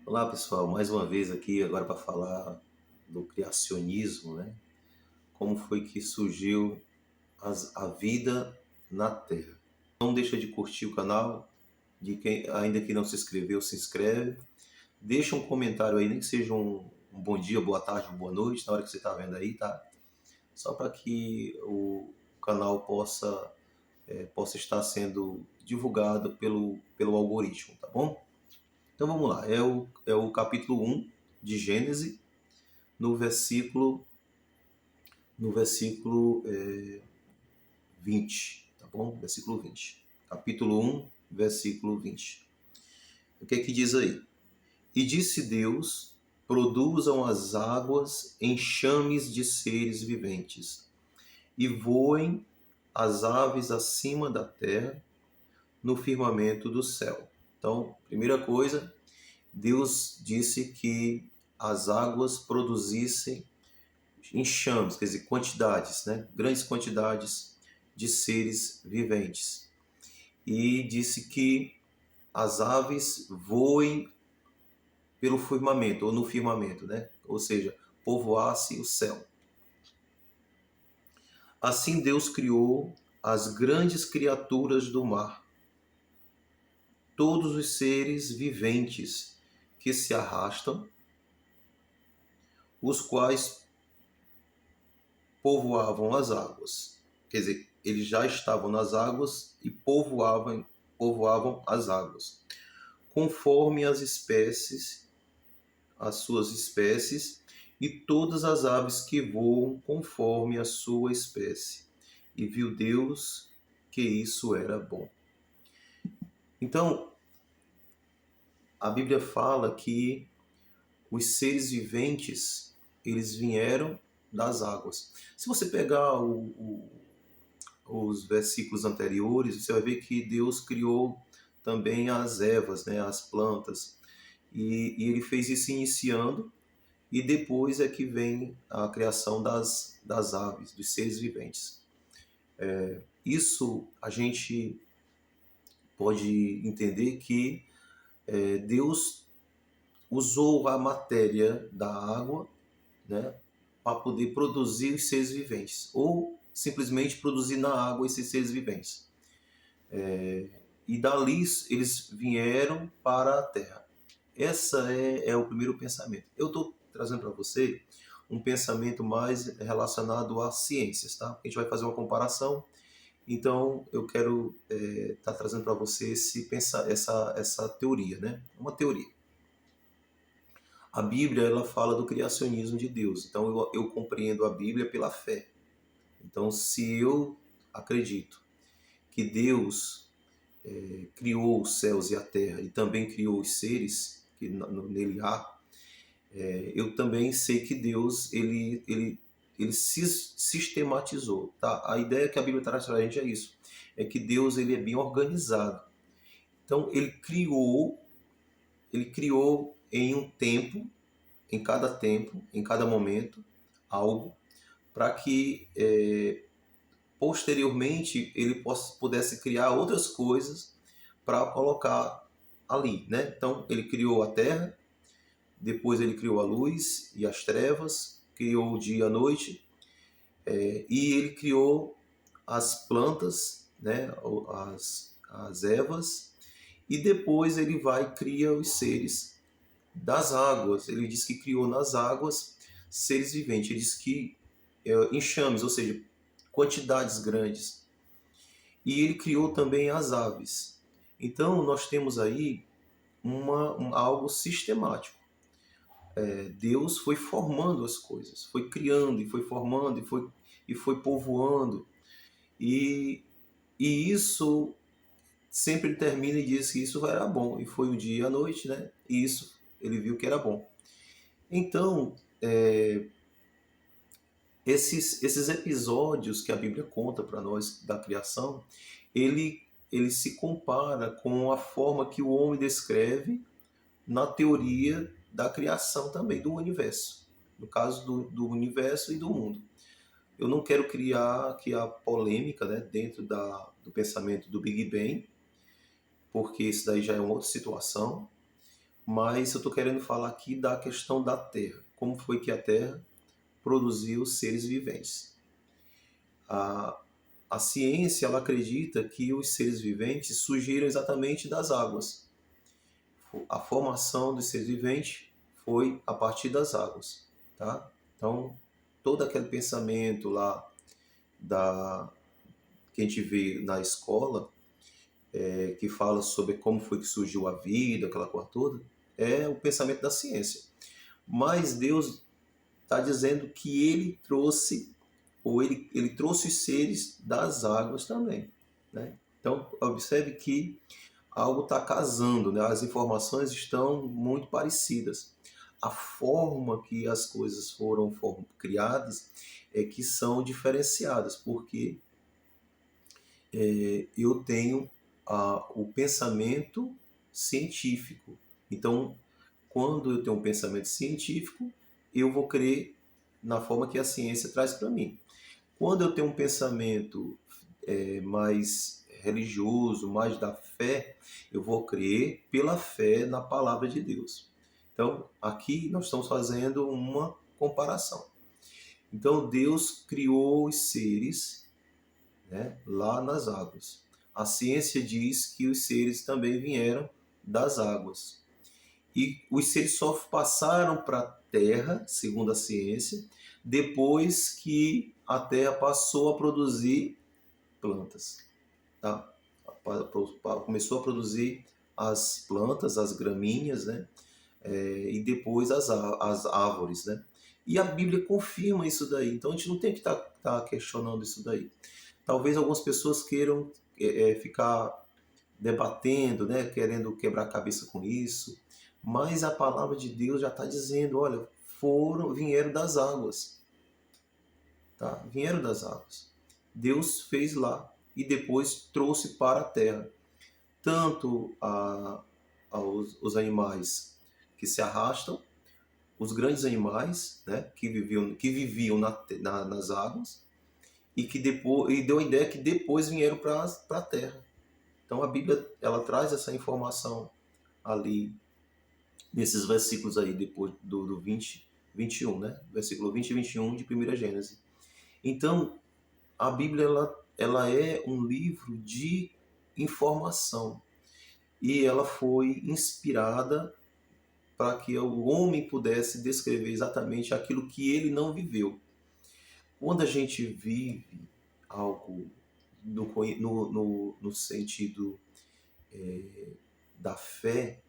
Olá pessoal, mais uma vez aqui agora para falar do criacionismo, né? Como foi que surgiu a vida na Terra. Não deixa de curtir o canal, de quem ainda que não se inscreveu, se inscreve. Deixa um comentário aí, nem que seja um bom dia, boa tarde, boa noite, na hora que você está vendo aí, tá? Só para que o canal possa estar sendo divulgado pelo algoritmo, tá bom? Então vamos lá, é o capítulo 1 de Gênesis, no versículo, no versículo 20, tá bom? Versículo 20. Capítulo 1, versículo 20. O que é que diz aí? E disse Deus, produzam as águas enxames de seres viventes, e voem as aves acima da terra, no firmamento do céu. Então, primeira coisa, Deus disse que as águas produzissem enxames, quer dizer, quantidades, né? Grandes quantidades de seres viventes. E disse que as aves voem pelo firmamento, ou no firmamento, né? Ou seja, povoasse o céu. Assim Deus criou as grandes criaturas do mar, todos os seres viventes que se arrastam, os quais povoavam as águas. Quer dizer, eles já estavam nas águas e povoavam as águas, conforme as suas espécies, e todas as aves que voam conforme a sua espécie. E viu Deus que isso era bom. Então, a Bíblia fala que os seres viventes, eles vieram das águas. Se você pegar os versículos anteriores, você vai ver que Deus criou também as ervas, né, as plantas. E ele fez isso iniciando, e depois é que vem a criação das aves, dos seres viventes. Isso a gente pode entender que Deus usou a matéria da água, né, para poder produzir os seres viventes, ou simplesmente produzir na água esses seres viventes. E dali eles vieram para a Terra. Essa é o primeiro pensamento. Eu estou trazendo para você um pensamento mais relacionado às ciências, tá? A gente vai fazer uma comparação, então eu quero estar trazendo para você essa teoria, né? Uma teoria. A Bíblia ela fala do criacionismo de Deus, então eu compreendo a Bíblia pela fé. Então, se eu acredito que Deus criou os céus e a terra e também criou os seres que nele há, eu também sei que Deus ele sistematizou, tá? A ideia que a Bíblia traz para a gente é isso, é que Deus ele é bem organizado. Então ele criou em um tempo, em cada momento, algo para que posteriormente ele pudesse criar outras coisas para colocar ali, né? Então ele criou a terra, depois ele criou a luz e as trevas, criou o dia e a noite, e ele criou as plantas, né? As ervas, e depois ele vai e cria os seres das águas. Ele diz que criou nas águas seres viventes. Ele diz que enxames, ou seja, quantidades grandes. E ele criou também as aves. Então nós temos aí algo sistemático. Deus foi formando as coisas, foi criando e foi formando e foi povoando. E, e isso sempre ele termina e diz que isso era bom. E foi o dia e a noite, né? E isso ele viu que era bom. Então, esses episódios que a Bíblia conta para nós da criação, ele se compara com a forma que o homem descreve na teoria da criação também, do universo. No caso do universo e do mundo. Eu não quero criar aqui a polêmica, né, dentro do pensamento do Big Bang, porque isso daí já é uma outra situação, mas eu estou querendo falar aqui da questão da Terra. Como foi que a Terra produziu seres viventes? A, a ciência ela acredita que os seres viventes surgiram exatamente das águas. A formação dos seres viventes foi a partir das águas, tá? Então, todo aquele pensamento lá da que a gente vê na escola, que fala sobre como foi que surgiu a vida, aquela coisa toda, é o pensamento da ciência. Mas Deus está dizendo que ele trouxe, ou ele trouxe os seres das águas também, né? Então, observe que algo está casando, né? As informações estão muito parecidas. A forma que as coisas foram criadas é que são diferenciadas, porque eu tenho o pensamento científico. Então, quando eu tenho um pensamento científico, eu vou crer na forma que a ciência traz para mim. Quando eu tenho um pensamento mais religioso, mais da fé, eu vou crer pela fé na palavra de Deus. Então, aqui nós estamos fazendo uma comparação. Então, Deus criou os seres, né, lá nas águas. A ciência diz que os seres também vieram das águas. E os seres só passaram para a Terra, segundo a ciência, depois que a Terra passou a produzir plantas. Tá? Começou a produzir as plantas, as gramíneas, né? E depois as árvores. Né? E a Bíblia confirma isso daí. Então a gente não tem que estar questionando isso daí. Talvez algumas pessoas queiram ficar debatendo, né? Querendo quebrar a cabeça com isso. Mas a palavra de Deus já está dizendo, olha, vieram das águas. Tá? Vieram das águas. Deus fez lá e depois trouxe para a terra. Tanto os animais que se arrastam, os grandes animais, né, que viviam nas águas, e deu a ideia que depois vieram para a terra. Então a Bíblia ela traz essa informação ali nesses versículos aí depois do 20, 21, né? Versículo 20 e 21 de 1 Gênesis. Então, a Bíblia ela é um livro de informação e ela foi inspirada para que o homem pudesse descrever exatamente aquilo que ele não viveu. Quando a gente vive algo no sentido da fé,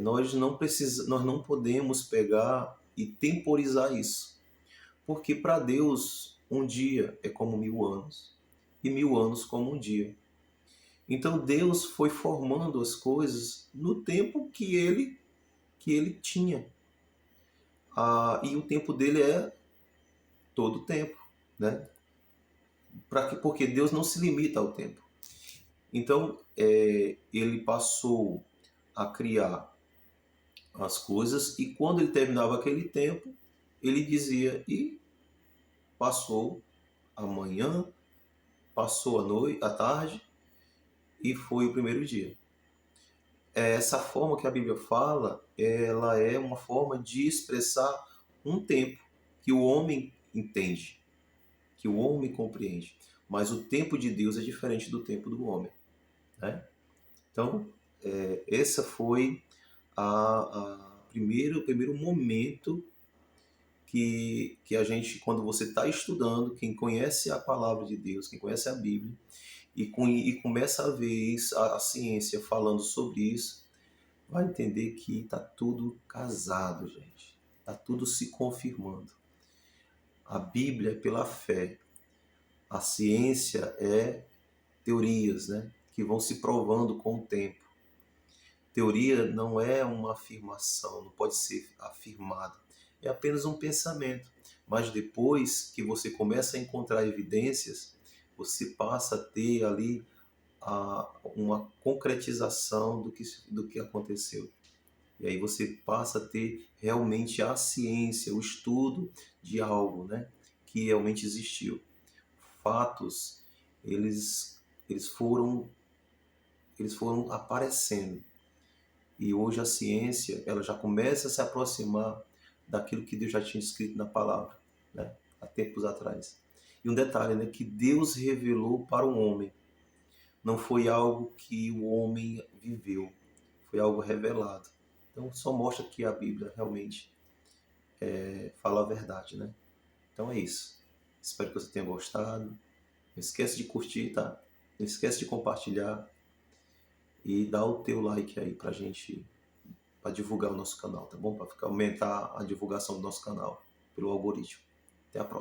nós não podemos pegar e temporizar isso. Porque para Deus, um dia é como 1000 anos, e 1000 anos como um dia. Então Deus foi formando as coisas no tempo que ele tinha. E o tempo dele é todo o tempo. Né? Porque Deus não se limita ao tempo. Então, ele passou a criar as coisas e quando ele terminava aquele tempo, ele dizia, e passou a manhã, passou a noite, a tarde, e foi o primeiro dia. Essa forma que a Bíblia fala, ela é uma forma de expressar um tempo que o homem entende, que o homem compreende. Mas o tempo de Deus é diferente do tempo do homem. Né? Então, esse foi o primeiro momento que a gente, quando você está estudando, quem conhece a palavra de Deus, quem conhece a Bíblia, e começa a ver isso, a ciência falando sobre isso, vai entender que está tudo casado, gente. Está tudo se confirmando. A Bíblia é pela fé. A ciência é teorias, né, que vão se provando com o tempo. Teoria não é uma afirmação, não pode ser afirmada. É apenas um pensamento. Mas depois que você começa a encontrar evidências, você passa a ter ali uma concretização do que aconteceu. E aí você passa a ter realmente a ciência, o estudo de algo, né, que realmente existiu. Fatos, eles foram aparecendo. E hoje a ciência, ela já começa a se aproximar daquilo que Deus já tinha escrito na palavra, né? Há tempos atrás. E um detalhe, né? Que Deus revelou para o homem. Não foi algo que o homem viveu, foi algo revelado. Então só mostra que a Bíblia realmente fala a verdade, né? Então é isso. Espero que você tenha gostado. Não esquece de curtir, tá? Não esquece de compartilhar e dar o teu like aí pra gente, para divulgar o nosso canal, tá bom? Para aumentar a divulgação do nosso canal pelo algoritmo. Até a próxima.